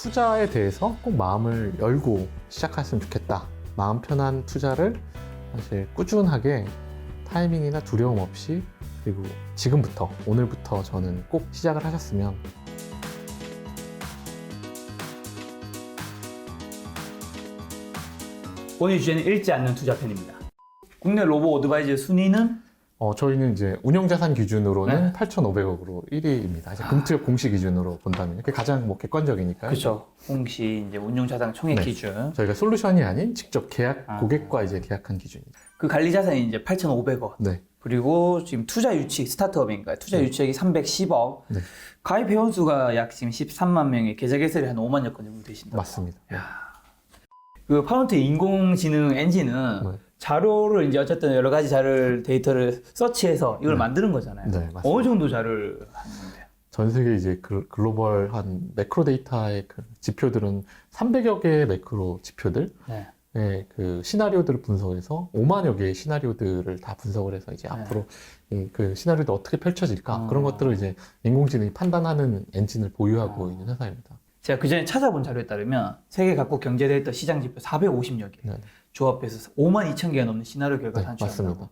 투자에 대해서 꼭 마음을 열고 시작했으면 좋겠다. 마음 편한 투자를 사실 꾸준하게 타이밍이나 두려움 없이 그리고 지금부터 오늘부터 저는 꼭 시작을 하셨으면 오늘 주제는 읽지 않는 투자편입니다. 국내 로보 어드바이저 순위는 저희는 이제 운용자산 기준으로는 네. 8,500억으로 1위입니다. 이제 금투협 공시 기준으로 본다면 그게 가장 뭐 객관적이니까요. 그렇죠. 공시 이제 운용자산 총액 네. 기준. 저희가 솔루션이 아닌 직접 계약 아. 고객과 이제 계약한 기준입니다. 그 관리 자산이 이제 8,500억. 네, 그리고 지금 투자 유치 스타트업인가요? 투자 네. 유치액이 310억. 네. 가입 회원 수가 약 지금 13만 명에 계좌 개설이 한 5만여 건 정도 되신다. 맞습니다. 네. 그 파운트 인공지능 엔진은 네. 자료를 이제 어쨌든 여러 가지 자료를 데이터를 서치해서 이걸 네. 만드는 거잖아요. 네, 맞습니다. 어느 정도 자료를 하는데? 전 세계 이제 글로벌한 매크로 데이터의 그 지표들은 300여 개의 매크로 지표들 네. 그 시나리오들을 분석해서 5만여 개의 시나리오들을 다 분석을 해서 이제 네. 앞으로 그 시나리오도 어떻게 펼쳐질까 그런 것들을 이제 인공지능이 판단하는 엔진을 보유하고 있는 회사입니다. 제가 그 전에 찾아본 자료에 따르면 세계 각국 경제 데이터 시장 지표 450여 개 네. 조합해서 5만 2천 개가 넘는 시나리오 결과 네, 산출한다고. 맞습니다.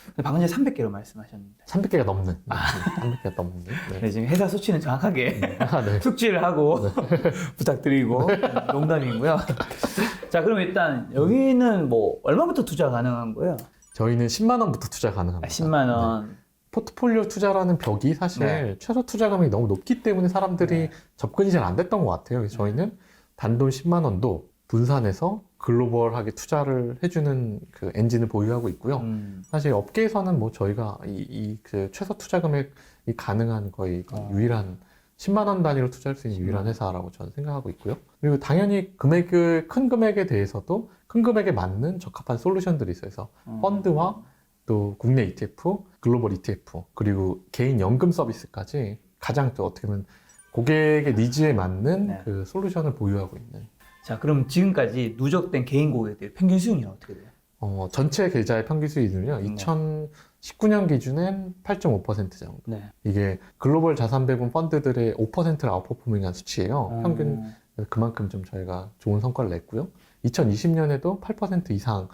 근데 방금 전에 300개로 말씀하셨는데. 300개가 넘는. 300개가 넘는. 네. 네, 지금 회사 수치는 정확하게 아, 네. 숙지를 하고 부탁드리고 농담이고요. 자, 그럼 일단 여기는 뭐 얼마부터 투자 가능한 거예요? 저희는 10만 원부터 투자 가능합니다. 10만 원. 네. 포트폴리오 투자라는 벽이 사실 네. 최소 투자 금액이 너무 높기 때문에 사람들이 네. 접근이 잘 안 됐던 것 같아요. 그래서 저희는 단돈 10만 원도 분산해서 글로벌하게 투자를 해주는 그 엔진을 보유하고 있고요. 사실 업계에서는 뭐 저희가 그 최소 투자 금액이 가능한 거의 유일한 10만 원 단위로 투자할 수 있는 유일한 회사라고 저는 생각하고 있고요. 그리고 당연히 큰 금액에 대해서도 큰 금액에 맞는 적합한 솔루션들이 있어서 펀드와 또 국내 ETF, 글로벌 ETF, 그리고 개인 연금 서비스까지 가장 또 어떻게 보면 고객의 니즈에 맞는 네. 그 솔루션을 보유하고 있는. 자, 그럼 지금까지 누적된 개인 고객들 평균 수익률은 어떻게 돼요? 전체 계좌의 평균 수익률은요, 네. 2019년 기준엔 8.5% 정도. 네. 이게 글로벌 자산 배분 펀드들의 5%를 아웃퍼포밍한 수치예요. 평균 그만큼 좀 저희가 좋은 성과를 냈고요. 2020년에도 8% 이상을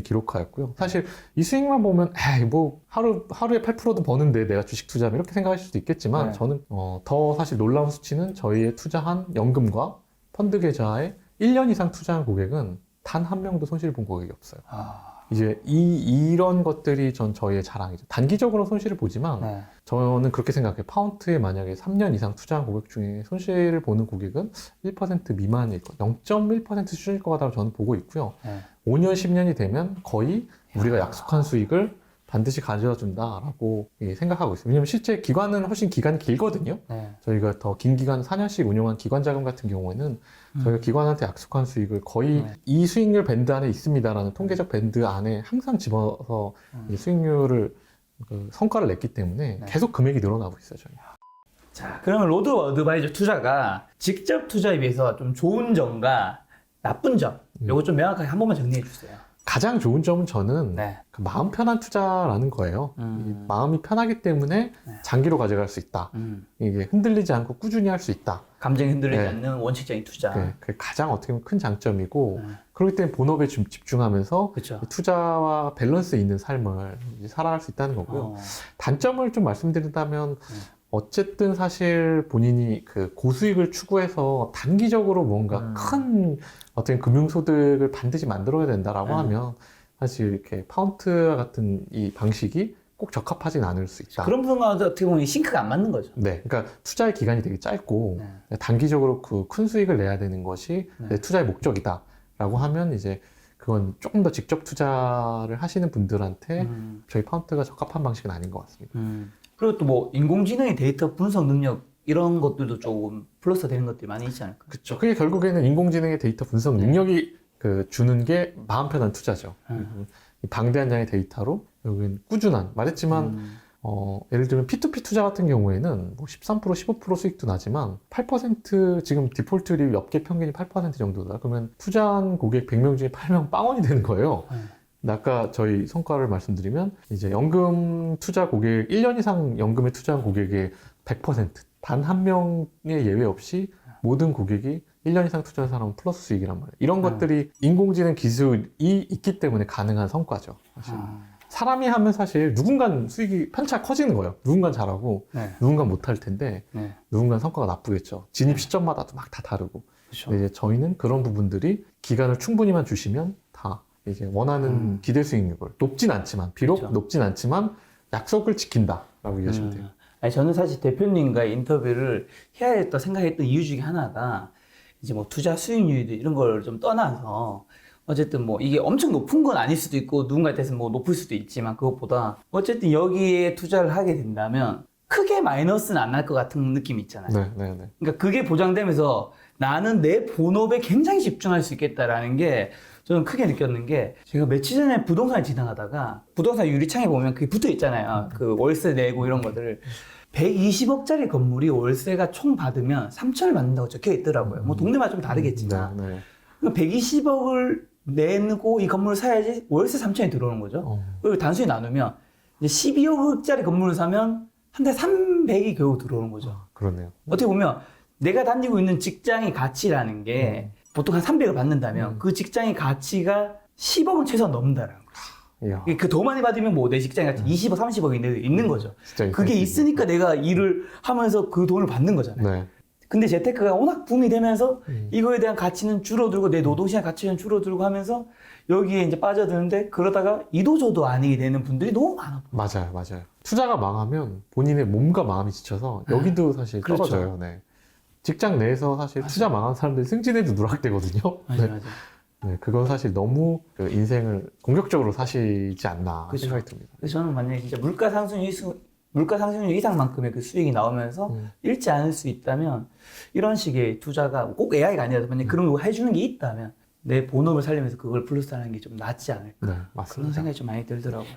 기록하였고요. 사실 이 수익만 보면 에이 뭐 하루에 8%도 버는데 내가 주식 투자하면 이렇게 생각하실 수도 있겠지만 네. 저는 더 사실 놀라운 수치는 저희의 투자한 연금과 펀드 계좌에 1년 이상 투자한 고객은 단 한 명도 손실 본 고객이 없어요. 이제 이런 것들이 저희의 자랑이죠. 단기적으로 손실을 보지만 네. 저는 그렇게 생각해요. 파운트에 만약에 3년 이상 투자한 고객 중에 손실을 보는 고객은 1% 미만일 것, 0.1% 수준일 것 같다고 저는 보고 있고요. 네. 5년, 10년이 되면 거의 우리가 약속한 수익을 반드시 가져다 준다라고 생각하고 있어요. 왜냐면 실제 기관은 훨씬 기간이 길거든요. 네. 저희가 더 긴 기간 4년씩 운용한 기관 자금 같은 경우에는 저희가 기관한테 약속한 수익을 거의 이 수익률 밴드 안에 있습니다라는 통계적 밴드 안에 항상 집어서 이 수익률을 성과를 냈기 때문에 네. 계속 금액이 늘어나고 있어요. 저희. 자, 그러면 로드 어드바이저 투자가 직접 투자에 비해서 좀 좋은 점과 나쁜 점, 요거 좀 명확하게 한 번만 정리해 주세요. 가장 좋은 점은 저는 네. 그 마음 편한 투자라는 거예요. 이 마음이 편하기 때문에 네. 장기로 가져갈 수 있다. 이게 흔들리지 않고 꾸준히 할 수 있다. 감정이 흔들리지 네. 않는 원칙적인 투자. 그게 가장 어떻게 보면 큰 장점이고 네. 그렇기 때문에 본업에 좀 집중하면서 그렇죠. 투자와 밸런스 있는 삶을 이제 살아갈 수 있다는 거고요. 단점을 좀 말씀드린다면 어쨌든 사실 본인이 그 고수익을 추구해서 단기적으로 뭔가 큰 어떤 금융소득을 반드시 만들어야 된다라고 하면 사실 이렇게 파운트 같은 이 방식이 꼭 적합하진 않을 수 있다. 그런 부분과 어떻게 보면 싱크가 안 맞는 거죠. 네, 그러니까 투자의 기간이 되게 짧고 단기적으로 그 큰 수익을 내야 되는 것이 내 투자의 목적이다라고 하면 이제 그건 조금 더 직접 투자를 하시는 분들한테 저희 파운트가 적합한 방식은 아닌 것 같습니다. 그리고 또 뭐 인공지능의 데이터 분석 능력 이런 것들도 조금 플러스 되는 것들이 많이 있지 않을까? 그렇죠. 그게 결국에는 인공지능의 데이터 분석 능력이 주는 게 마음 편한 투자죠. 이 방대한 양의 데이터로 여기는 꾸준한 말했지만 예를 들면 P2P 투자 같은 경우에는 뭐 13%, 15% 수익도 나지만 8% 지금 디폴트율이 업계 평균이 8% 정도다. 그러면 투자한 고객 100명 중에 8명 빵원이 되는 거예요. 아까 저희 성과를 말씀드리면 이제 연금 투자 고객 1년 이상 연금에 투자한 고객의 100% 단 한 명의 예외 없이 모든 고객이 1년 이상 투자한 사람은 플러스 수익이란 말이에요. 이런 것들이 인공지능 기술이 있기 때문에 가능한 성과죠. 사실. 사람이 하면 사실 누군가는 수익이 편차 커지는 거예요. 누군가는 잘하고 네. 누군가는 못할 텐데 네. 누군가는 성과가 나쁘겠죠. 진입 시점마다도 막 다 다르고. 그렇죠. 근데 이제 저희는 그런 부분들이 기간을 충분히만 주시면 다 이제 원하는 기대 수익률을 높진 않지만 비록 그렇죠. 높진 않지만 약속을 지킨다라고 이해하시면 돼요. 아니, 저는 사실 대표님과의 인터뷰를 해야겠다 생각했던 이유 중에 하나가 이제 뭐 투자 수익률 이런 걸 좀 떠나서 어쨌든 뭐 이게 엄청 높은 건 아닐 수도 있고 누군가한테서 뭐 높을 수도 있지만 그것보다 어쨌든 여기에 투자를 하게 된다면 크게 마이너스는 안 날 것 같은 느낌이 있잖아요. 네. 그러니까 그게 보장되면서 나는 내 본업에 굉장히 집중할 수 있겠다라는 게 저는 크게 느꼈는 게 제가 며칠 전에 부동산을 지나가다가 부동산 유리창에 보면 그게 붙어 있잖아요. 그 월세 내고 이런 것들을 120억짜리 건물이 월세가 총 받으면 3천을 받는다고 적혀 있더라고요. 뭐 동네마다 좀 다르겠지만 네. 120억을 내고 이 건물을 사야지 월세 3천이 들어오는 거죠. 그리고 단순히 나누면 이제 12억짜리 건물을 사면 한 달 300이 겨우 들어오는 거죠. 그렇네요. 어떻게 보면 내가 다니고 있는 직장의 가치라는 게 보통 한 300을 받는다면 그 직장의 가치가 10억은 최소한 넘는다는 거예요. 이야. 그 더 많이 받으면 뭐 내 직장의 가치 20억, 30억이 있는 거죠. 진짜 그게 있으니까 내가 일을 하면서 그 돈을 받는 거잖아요. 네. 근데 재테크가 워낙 붐이 되면서 이거에 대한 가치는 줄어들고 내 노동시간 가치는 줄어들고 하면서 여기에 이제 빠져드는데 그러다가 이도저도 아니게 되는 분들이 너무 많아. 맞아요. 투자가 망하면 본인의 몸과 마음이 지쳐서 여기도 사실 그렇죠. 떨어져요. 네. 직장 내에서 사실 투자 망한 사람들이 승진해도 누락되거든요. 맞아. 네, 그건 사실 너무 그 인생을 공격적으로 사시지 않나 그렇죠. 생각이 듭니다. 그래서 저는 만약에 진짜 물가 상승률 이상만큼의 그 수익이 나오면서 잃지 않을 수 있다면 이런 식의 투자가 꼭 AI가 아니라도 만약에 그런 거 해주는 게 있다면 내 본업을 살리면서 그걸 플러스하는 게 좀 낫지 않을까. 네, 그런 맞습니다. 생각이 좀 많이 들더라고요.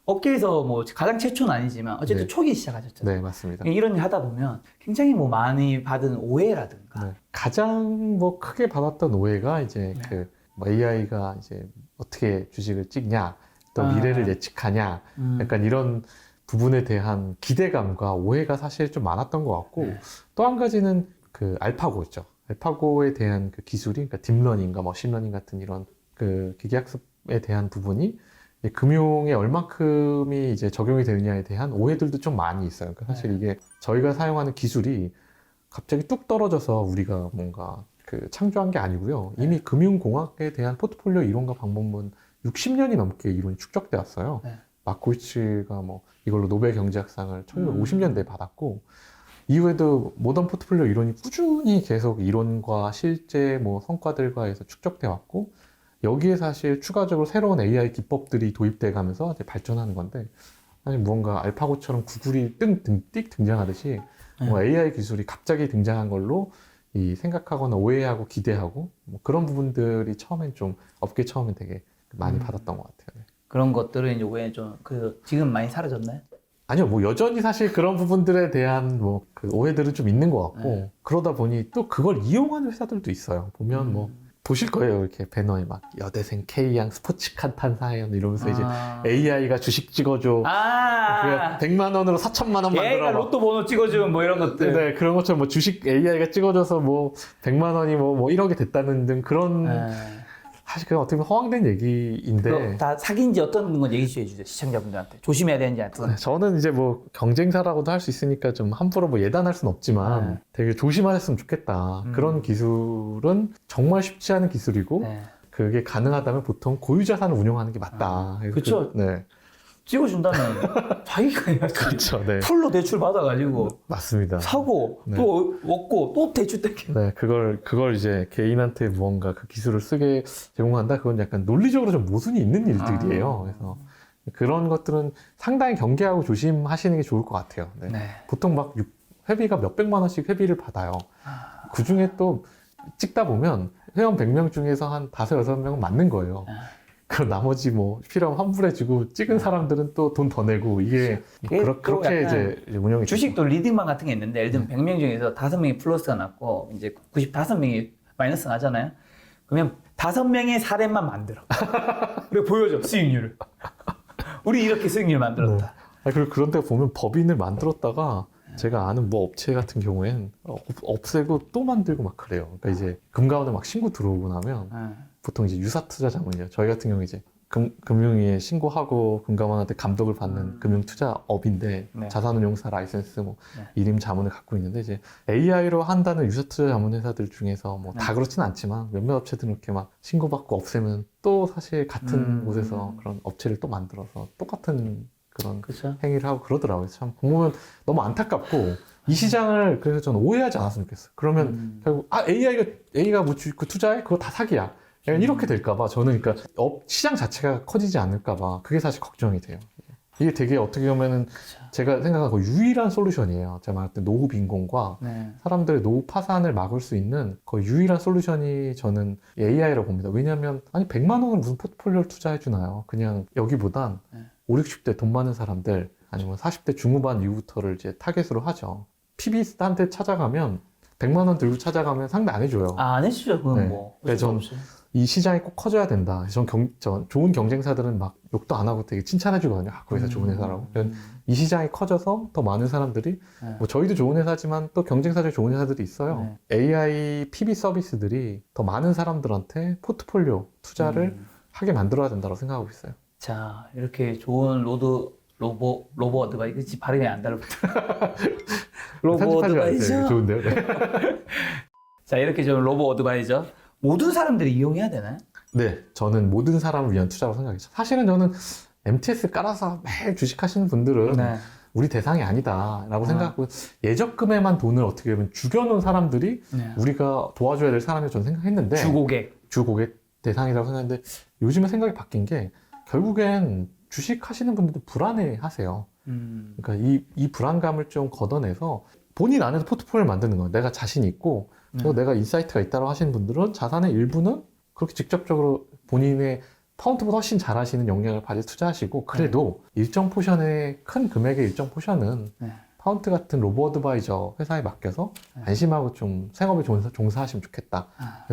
업계에서 뭐 가장 최초는 아니지만 어쨌든 네. 초기 시작하셨잖아요. 네, 맞습니다. 이런 일 하다 보면 굉장히 뭐 많이 받은 오해라든가 네. 가장 뭐 크게 받았던 오해가 이제 네. 그 뭐 AI가 이제 어떻게 주식을 찍냐, 또 미래를 예측하냐, 약간 이런 부분에 대한 기대감과 오해가 사실 좀 많았던 것 같고, 네. 또 한 가지는 그 알파고 있죠. 알파고에 대한 그 기술이, 그러니까 딥러닝과 머신러닝 같은 이런 그 기계학습에 대한 부분이 이제 금융에 얼만큼이 이제 적용이 되느냐에 대한 오해들도 좀 많이 있어요. 그러니까 사실 이게 저희가 사용하는 기술이 갑자기 뚝 떨어져서 우리가 뭔가 그 창조한 게 아니고요. 이미 금융공학에 대한 포트폴리오 이론과 방법은 60년이 넘게 이론이 축적돼 왔어요. 네. 마코이츠가 뭐 이걸로 노벨 경제학상을 1950년대에 받았고, 이후에도 모던 포트폴리오 이론이 꾸준히 계속 이론과 실제 뭐 성과들과에서 축적돼 왔고, 여기에 사실 추가적으로 새로운 AI 기법들이 도입돼 가면서 이제 발전하는 건데, 사실 무언가 알파고처럼 구글이 띡 등장하듯이 뭐 AI 기술이 갑자기 등장한 걸로 이 생각하거나 오해하고 기대하고 뭐 그런 부분들이 처음엔 좀 업계 처음엔 되게 많이 받았던 것 같아요. 네. 그런 것들은 이제 왜 좀 그 지금 많이 사라졌나요? 아니요, 뭐 여전히 사실 그런 부분들에 대한 뭐 그 오해들은 좀 있는 것 같고, 그러다 보니 또 그걸 이용하는 회사들도 있어요. 보면 뭐 보실 거예요. 이렇게 배너에 막 여대생 K양 스포츠카 탄 사연 이러면서 이제 AI가 주식 찍어줘. 그래야 100만 원으로 4천만 원 얘가 만들어. 로또 번호 찍어주면 뭐 이런 것들. 네, 그런 것처럼 뭐 주식 AI가 찍어줘서 뭐 100만 원이 뭐 1억이 됐다는 등 그런 사실 그건 어떻게 보면 허황된 얘기인데. 그럼 다 사기인지 어떤 건 얘기 좀 해주세요. 시청자분들한테. 조심해야 되는지 안 네, 저는 이제 뭐 경쟁사라고도 할 수 있으니까 좀 함부로 뭐 예단할 수는 없지만 되게 조심하셨으면 좋겠다. 그런 기술은 정말 쉽지 않은 기술이고 그게 가능하다면 보통 고유자산을 운영하는 게 맞다. 그쵸. 네. 찍어준다면 자기가 해야지. 그렇죠. 네. 풀로 대출 받아가지고 맞습니다. 사고 또 얻고 또 대출 떼게. 네, 그걸 이제 개인한테 무언가 그 기술을 쓰게 제공한다. 그건 약간 논리적으로 좀 모순이 있는 일들이에요. 그래서 그런 것들은 상당히 경계하고 조심하시는 게 좋을 것 같아요. 네. 보통 막 회비가 몇백만 원씩 회비를 받아요. 그 중에 또 찍다 보면 회원 100명 중에서 한 5, 6명은 맞는 거예요. 그럼 나머지 뭐 필요하면 환불해주고 찍은 사람들은 또 돈 더 내고 이게 그렇게 이제 운영이 주식도 리딩방 같은 게 있는데 예를 들면 100명 중에서 5명이 플러스가 났고 이제 95명이 마이너스 나잖아요. 그러면 5명의 사례만 만들어. 그리고 보여줘 수익률을. 우리 이렇게 수익률 만들었다. 그리고 그런 데 보면 법인을 만들었다가 제가 아는 뭐 업체 같은 경우엔 없애고 또 만들고 막 그래요. 그러니까 이제 금감원에 막 신고 들어오고 나면 보통 이제 유사투자 자문이에요. 저희 같은 경우 이제 금융위에 신고하고 금감원한테 감독을 받는 금융투자업인데 네. 자산운용사 라이센스 뭐 네. 일임 자문을 갖고 있는데 이제 AI로 한다는 유사투자 자문 회사들 중에서 뭐 다 네. 그렇진 않지만 몇몇 업체들은 이렇게 막 신고받고 없애면 또 사실 같은 곳에서 그런 업체를 또 만들어서 똑같은 그런 그렇죠. 행위를 하고 그러더라고요. 참 보면 너무 안타깝고 이 시장을 그래서 저는 오해하지 않았으면 좋겠어요. 그러면 결국 AI가 뭐 그 투자해? 그거 다 사기야. 약간 이렇게 될까봐 저는 그러니까 시장 자체가 커지지 않을까봐 그게 사실 걱정이 돼요. 이게 되게 어떻게 보면은 제가 생각하는 거의 유일한 솔루션이에요. 제가 말할 때 노후 빈곤과 네. 사람들의 노후 파산을 막을 수 있는 거의 유일한 솔루션이 저는 AI라고 봅니다. 왜냐하면 아니 100만 원을 무슨 포트폴리오를 투자해 주나요? 그냥 여기보단 네. 5, 60대 돈 많은 사람들 아니면 40대 중후반 이후부터를 이제 타겟으로 하죠. PB한테 찾아가면 100만 원 들고 찾아가면 상대 안 해줘요. 안 해주죠. 그건 네. 뭐. 네, 전 이 시장이 꼭 커져야 된다. 전 좋은 경쟁사들은 막 욕도 안 하고 되게 칭찬해 주거든요. 그 회사 좋은 회사라고. 이 시장이 커져서 더 많은 사람들이 뭐 저희도 좋은 회사지만 또 경쟁사 중에 좋은 회사들이 있어요. AI PB 서비스들이 더 많은 사람들한테 포트폴리오 투자를 하게 만들어야 된다고 생각하고 있어요. 자, 이렇게 좋은 로보 어드바이저 발음이 안 달라붙어요. 로보 편집하지 마세요. 어드바이저. 좋은데요? 네. 자, 이렇게 좀 로보 어드바이저. 모든 사람들이 이용해야 되나요? 네, 저는 모든 사람을 위한 투자라고 생각했죠. 사실은 저는 MTS 깔아서 매일 주식하시는 분들은 네. 우리 대상이 아니다라고 생각하고 예적금에만 돈을 어떻게 보면 죽여놓은 사람들이 네. 우리가 도와줘야 될 사람이라고 저는 생각했는데 주고객 대상이라고 생각했는데 요즘에 생각이 바뀐 게 결국엔 주식하시는 분들도 불안해하세요. 그러니까 이 불안감을 좀 걷어내서 본인 안에서 포트폴리오를 만드는 거예요. 내가 자신 있고 또 내가 인사이트가 있다고 하시는 분들은 자산의 일부는 그렇게 직접적으로 본인의 파운드보다 훨씬 잘하시는 역량을 가지고 투자하시고 그래도 일정 포션의 큰 금액의 일정 포션은 파운드 같은 로보 어드바이저 회사에 맡겨서 안심하고 좀 생업에 종사하시면 좋겠다.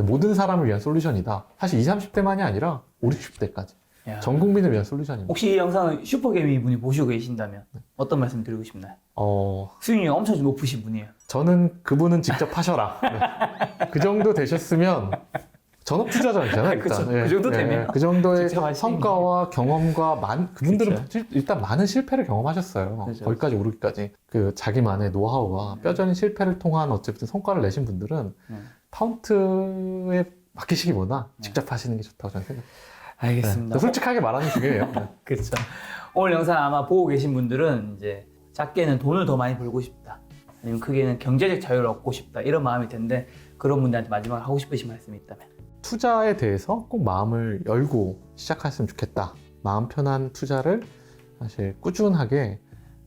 모든 사람을 위한 솔루션이다. 사실 20, 30대만이 아니라 5, 60대까지. 전 국민을 위한 솔루션입니다. 혹시 이 영상을 슈퍼개미 분이 보시고 계신다면 어떤 말씀 드리고 싶나요? 수익률이 엄청 높으신 분이에요. 저는 그분은 직접 하셔라. 네. 그 정도 되셨으면 전업 투자자잖아요. 그쵸. 그 정도 되면 그 정도의 직접 하시는 성과와 경험과 그분들은 일단 많은 실패를 경험하셨어요. 그쵸. 거기까지 오르기까지 그 자기만의 노하우와 뼈저린 실패를 통한 어쨌든 성과를 내신 분들은 파운트에 맡기시기보다 직접 하시는 게 좋다고 저는 생각해요. 알겠습니다. 네. 솔직하게 말하는 게 중요해요. 네. 그렇죠. 오늘 영상 아마 보고 계신 분들은 이제 작게는 돈을 더 많이 벌고 싶다. 아니면 크게는 경제적 자유를 얻고 싶다. 이런 마음일 텐데 그런 분들한테 마지막으로 하고 싶으신 말씀이 있다면? 투자에 대해서 꼭 마음을 열고 시작했으면 좋겠다. 마음 편한 투자를 사실 꾸준하게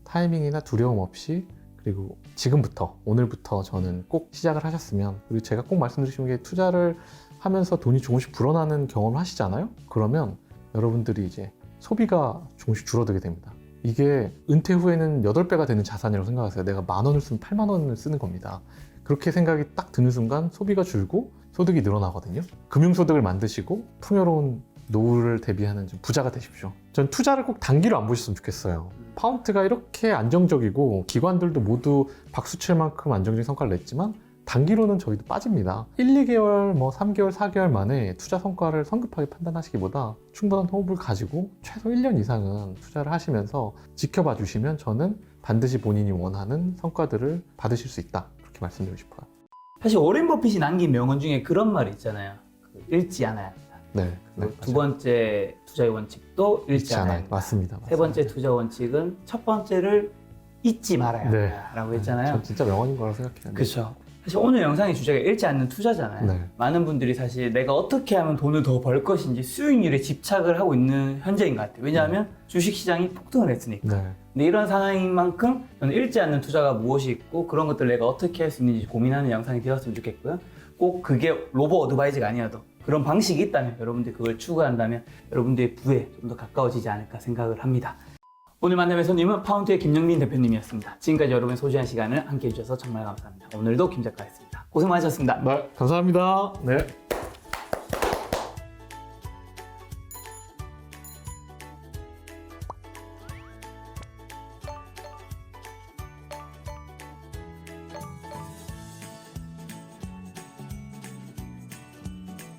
타이밍이나 두려움 없이 그리고 지금부터 오늘부터 저는 꼭 시작을 하셨으면 그리고 제가 꼭 말씀드리는 게 투자를 하면서 돈이 조금씩 불어나는 경험을 하시잖아요. 그러면 여러분들이 이제 소비가 조금씩 줄어들게 됩니다. 이게 은퇴 후에는 8배가 되는 자산이라고 생각하세요. 내가 10,000원을 쓰면 80,000원을 쓰는 겁니다. 그렇게 생각이 딱 드는 순간 소비가 줄고 소득이 늘어나거든요. 금융소득을 만드시고 풍요로운 노후를 대비하는 좀 부자가 되십시오. 전 투자를 꼭 단기로 안 보셨으면 좋겠어요. 파운드가 이렇게 안정적이고 기관들도 모두 박수칠 만큼 안정적인 성과를 냈지만 단기로는 저희도 빠집니다. 1, 2개월, 3개월, 4개월 만에 투자 성과를 성급하게 판단하시기보다 충분한 호흡을 가지고 최소 1년 이상은 투자를 하시면서 지켜봐 주시면 저는 반드시 본인이 원하는 성과들을 받으실 수 있다. 그렇게 말씀드리고 싶어요. 사실 워렌 버핏이 남긴 명언 중에 그런 말이 있잖아요. 잃지 않아야 한다. 네. 두 번째 투자의 원칙도 잃지 않아야 한다. 맞습니다. 세 번째 투자 원칙은 첫 번째를 잊지 말아야 한다라고 했잖아요. 전 진짜 명언인 거라고 생각해요. 그렇죠. 사실 오늘 영상의 주제가 잃지 않는 투자잖아요. 네. 많은 분들이 사실 내가 어떻게 하면 돈을 더 벌 것인지 수익률에 집착을 하고 있는 현재인 것 같아요. 왜냐하면 주식시장이 폭등을 했으니까. 네. 근데 이런 상황인 만큼 저는 잃지 않는 투자가 무엇이 있고 그런 것들 내가 어떻게 할 수 있는지 고민하는 영상이 되었으면 좋겠고요. 꼭 그게 로보 어드바이저가 아니어도 그런 방식이 있다면 여러분들이 그걸 추구한다면 여러분들의 부에 좀 더 가까워지지 않을까 생각을 합니다. 오늘 만남의 손님은 파운드의 김영민 대표님이었습니다. 지금까지 여러분의 소중한 시간을 함께 해주셔서 정말 감사합니다. 오늘도 김 작가였습니다. 고생 많으셨습니다. 네, 감사합니다. 네.